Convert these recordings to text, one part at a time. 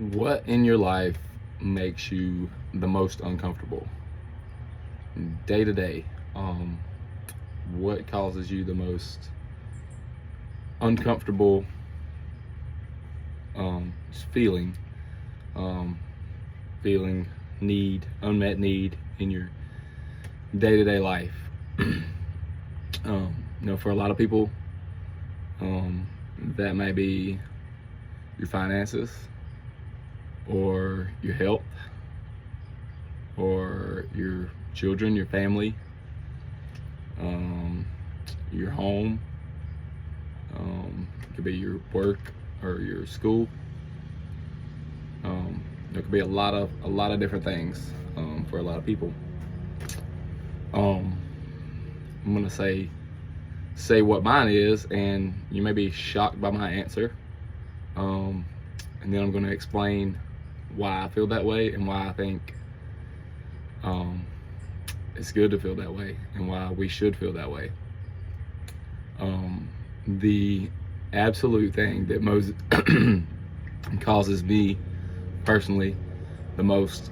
What in your life makes you the most uncomfortable day to day? What causes you the most uncomfortable feeling, um, feeling unmet need in your day to day life? For a lot of people, that may be your finances, or your health, or your children, your family, your home. It could be your work or your school. There could be a lot of different things for a lot of people. I'm gonna say what mine is, and you may be shocked by my answer. And then I'm gonna explain why I feel that way and why I think it's good to feel that way and why we should feel that way. The absolute thing that most causes me personally the most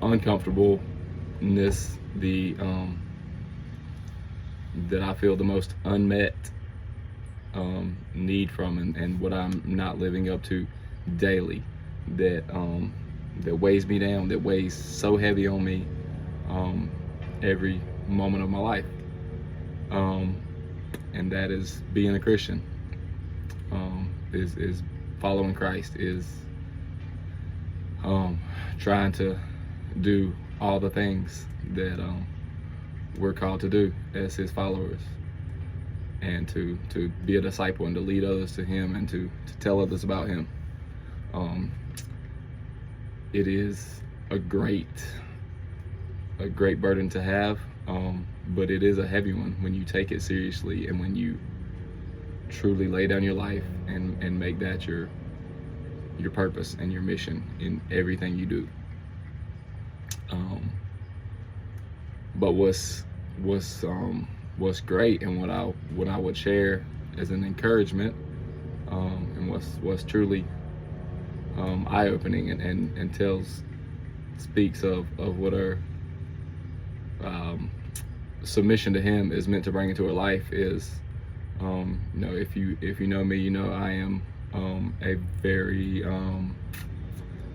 uncomfortableness, that I feel the most unmet need from, and what I'm not living up to daily, that weighs me down, that weighs so heavy on me every moment of my life, and that is being a Christian, is following Christ, is trying to do all the things that we're called to do as his followers, and to be a disciple and to lead others to him and to tell others about him. It is a great burden to have, but it is a heavy one when you take it seriously and when you truly lay down your life and make that your purpose and your mission in everything you do. But what's great, and what I would share as an encouragement, and what's truly eye-opening and speaks of what our submission to him is meant to bring into our life is, if you know me, I am a very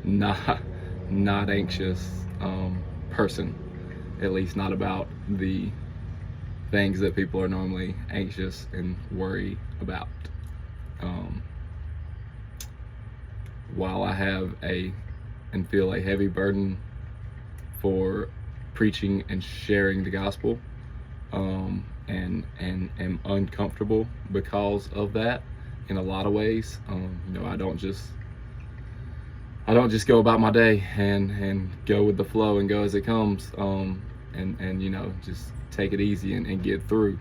not anxious person, at least not about the things that people are normally anxious and worry about. While I have and feel a heavy burden for preaching and sharing the gospel, and am uncomfortable because of that in a lot of ways. I don't just go about my day and go with the flow and go as it comes, and just take it easy and get through,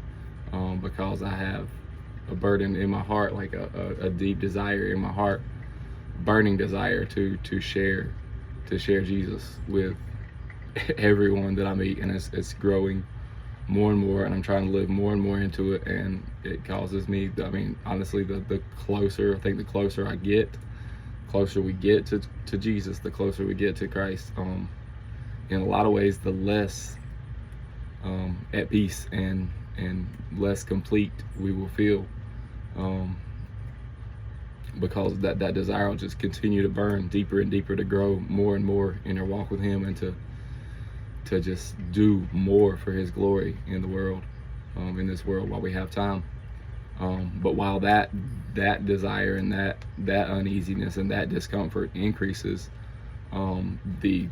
because I have a burden in my heart, like a deep desire in my heart, burning desire to share Jesus with everyone that I meet, and it's growing more and more, and I'm trying to live more and more into it, and it causes me, honestly, the closer I get, closer we get to Jesus, the closer we get to Christ, in a lot of ways, the less at peace and less complete we will feel, because that desire will just continue to burn deeper and deeper, to grow more and more in our walk with him, and to just do more for his glory in the world, in this world, while we have time. But while that desire and that uneasiness and that discomfort increases, the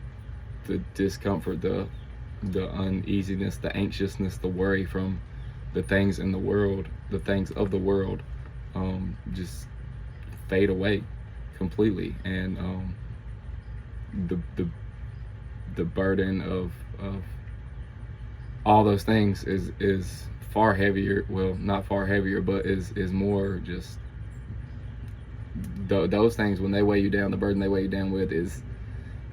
discomfort, the uneasiness, the anxiousness, the worry from the things in the world, the things of the world, just fade away completely, and the burden of all those things is far heavier. Well, not far heavier, but is more just those things, when they weigh you down, the burden they weigh you down with is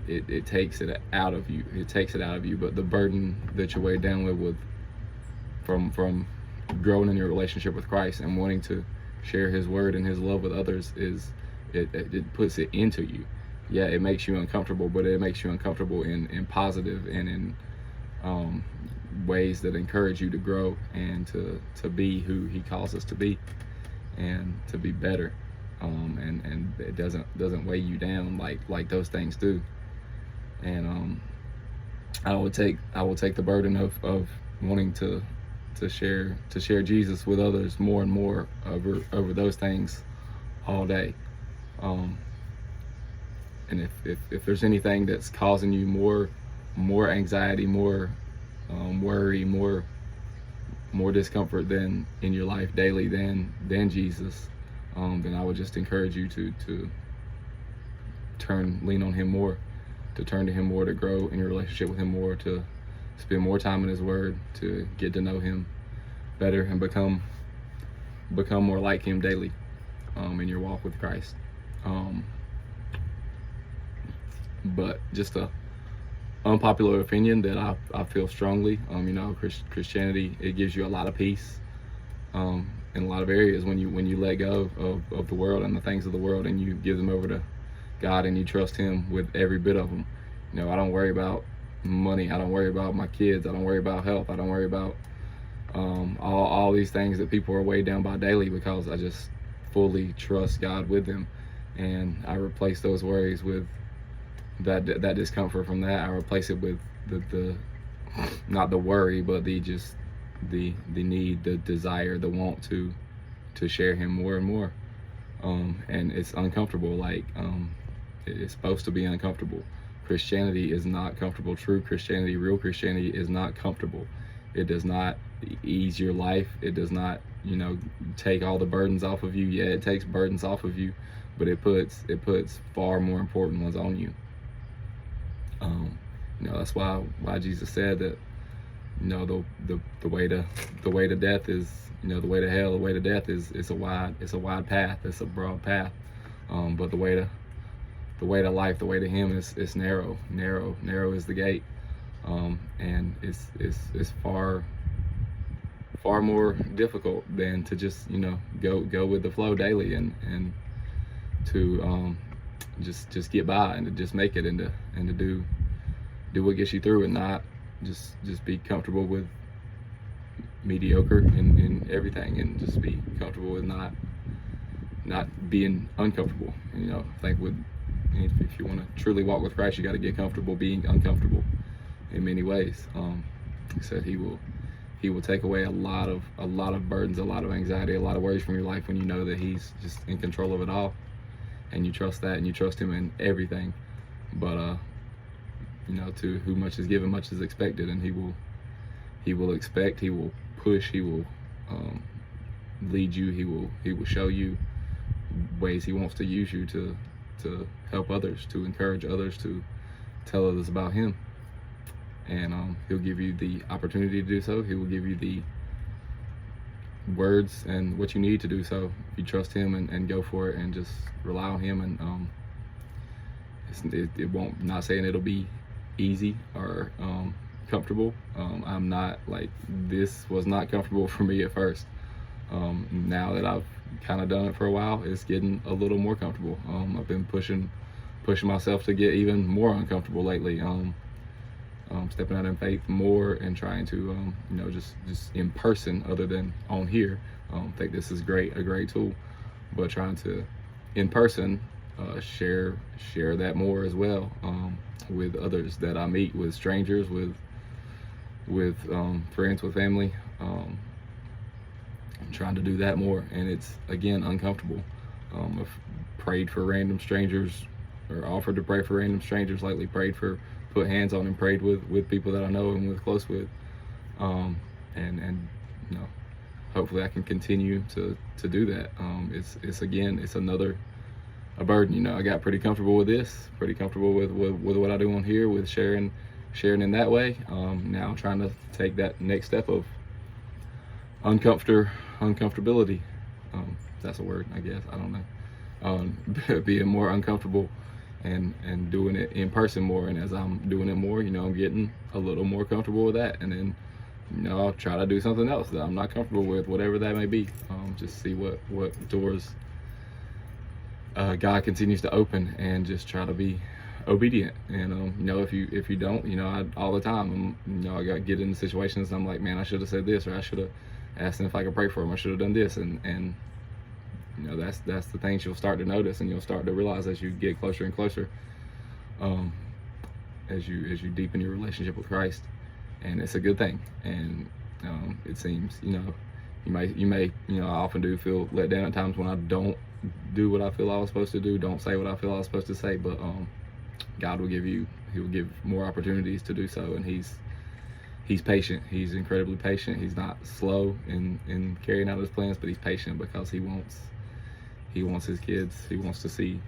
it takes it out of you. It takes it out of you. But the burden that you're weighed down with from growing in your relationship with Christ and wanting to share his word and his love with others, is it puts it into you. yeah, it makes you uncomfortable, but it makes you uncomfortable in positive and in ways that encourage you to grow and to be who he calls us to be and to be better. And it doesn't weigh you down like those things do. And I will take the burden of wanting to share Jesus with others more and more over those things all day. And if there's anything that's causing you more anxiety, more worry, more discomfort than in your life daily than Jesus, then I would just encourage you to lean on him more, to turn to him more, to grow in your relationship with him more, to spend more time in his word, to get to know him better and become more like him daily in your walk with Christ. But just a unpopular opinion that I feel strongly, Christianity, it gives you a lot of peace in a lot of areas when you let go of the world and the things of the world, and you give them over to God and you trust him with every bit of them. I don't worry about money, I don't worry about my kids, I don't worry about health, I don't worry about all these things that people are weighed down by daily, because I just fully trust God with them. And I replace those worries with that discomfort from that. I replace it with the not the worry, but the need, the desire, the want to share him more and more. And it's uncomfortable. It's supposed to be uncomfortable. Christianity is not comfortable. True Christianity, real Christianity is not comfortable. It does not ease your life. It does not, take all the burdens off of you. Yeah, it takes burdens off of you, but it puts far more important ones on you. That's why Jesus said that, the way to death is, the way to hell, the way to death is a wide path. It's a broad path. But the way to life, the way to him is narrow. Narrow is the gate. And it's far more difficult than to just, go with the flow daily and to just get by and to just make it and to do what gets you through, and not just be comfortable with mediocre in everything, and just be comfortable with not being uncomfortable. I think if you want to truly walk with Christ, you got to get comfortable being uncomfortable in many ways. He said he will take away a lot of burdens, a lot of anxiety, a lot of worries from your life when you know that he's just in control of it all, and you trust that, and you trust him in everything. But to who much is given, much is expected, and he will expect, he will push, he will lead you, he will show you ways he wants to use you to help others, to encourage others, to tell others about him. And he'll give you the opportunity to do so. He will give you the words and what you need to do so. If you trust him and go for it and just rely on him, and it won't, not saying it'll be easy or comfortable. I'm not, this was not comfortable for me at first. Now that I've kind of done it for a while, it's getting a little more comfortable. I've been pushing myself to get even more uncomfortable lately. Stepping out in faith more and trying to just in person, other than on here. I think this is a great tool, but trying to in person share that more as well, with others that I meet, with strangers, with friends, with family. I'm trying to do that more, and it's again uncomfortable. I've prayed for random strangers, or offered to pray for random strangers lately, put hands on and prayed with people that I know and was close with, and hopefully I can continue to do that. It's another burden. I got pretty comfortable with this, pretty comfortable with what I do on here, with sharing in that way. Now I'm trying to take that next step of uncomfortability. That's a word, I guess, I don't know. Being more uncomfortable and doing it in person more, and as I'm doing it more, I'm getting a little more comfortable with that, and then I'll try to do something else that I'm not comfortable with, whatever that may be. Just see what doors God continues to open, and just try to be obedient. And if you don't, all the time, I get into situations. I'm like, man, I should have said this, or I should have asked him if I could pray for him. I should have done this, and that's the things you'll start to notice, and you'll start to realize as you get closer and closer, as you deepen your relationship with Christ. And it's a good thing. And it seems, you may, I often do feel let down at times when I don't do what I feel I was supposed to do, don't say what I feel I was supposed to say. But God will He will give more opportunities to do so. And He's patient. He's incredibly patient. He's not slow in carrying out His plans, but He's patient because He wants His kids. He wants to see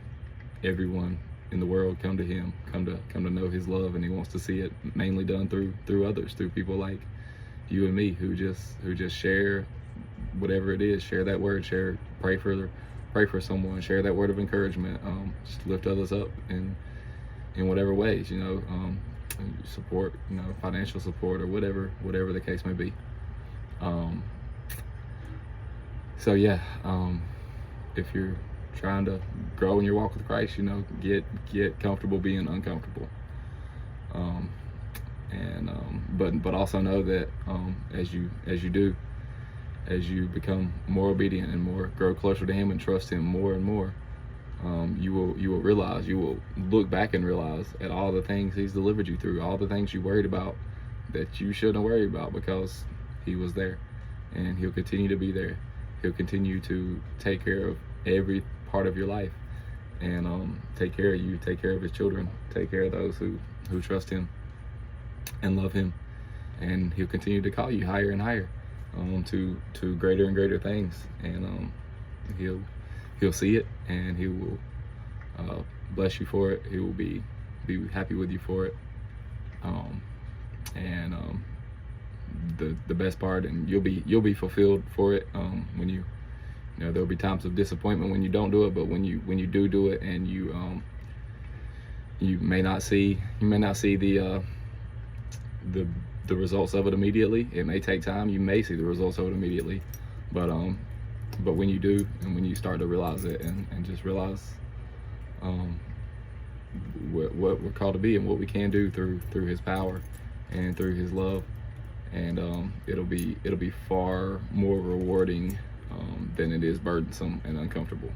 everyone in the world come to Him, come to know His love, and He wants to see it mainly done through others, through people like you and me, who just share whatever it is, share that word, pray for someone, share that word of encouragement, just lift others up in whatever ways, support, financial support, or whatever the case may be. So yeah, if you're trying to grow in your walk with Christ, get comfortable being uncomfortable. But also know that as you become more obedient and grow closer to Him and trust Him more and more, you will realize, you will look back and realize at all the things He's delivered you through, all the things you worried about that you shouldn't worry about, because He was there, and He'll continue to be there. He'll continue to take care of every part of your life, and take care of you, take care of His children, take care of those who trust Him and love Him. And He'll continue to call you higher and higher, to greater and greater things. And He'll see it, and He will bless you for it. He will be happy with you for it. The best part, and you'll be fulfilled for it, when there'll be times of disappointment when you don't do it, but when you do it, and you may not see the results of it immediately. It may take time. You may see the results of it immediately, but when you do, and when you start to realize it, and just realize what we're called to be, and what we can do through His power and through His love, and it'll be far more rewarding than it is burdensome and uncomfortable.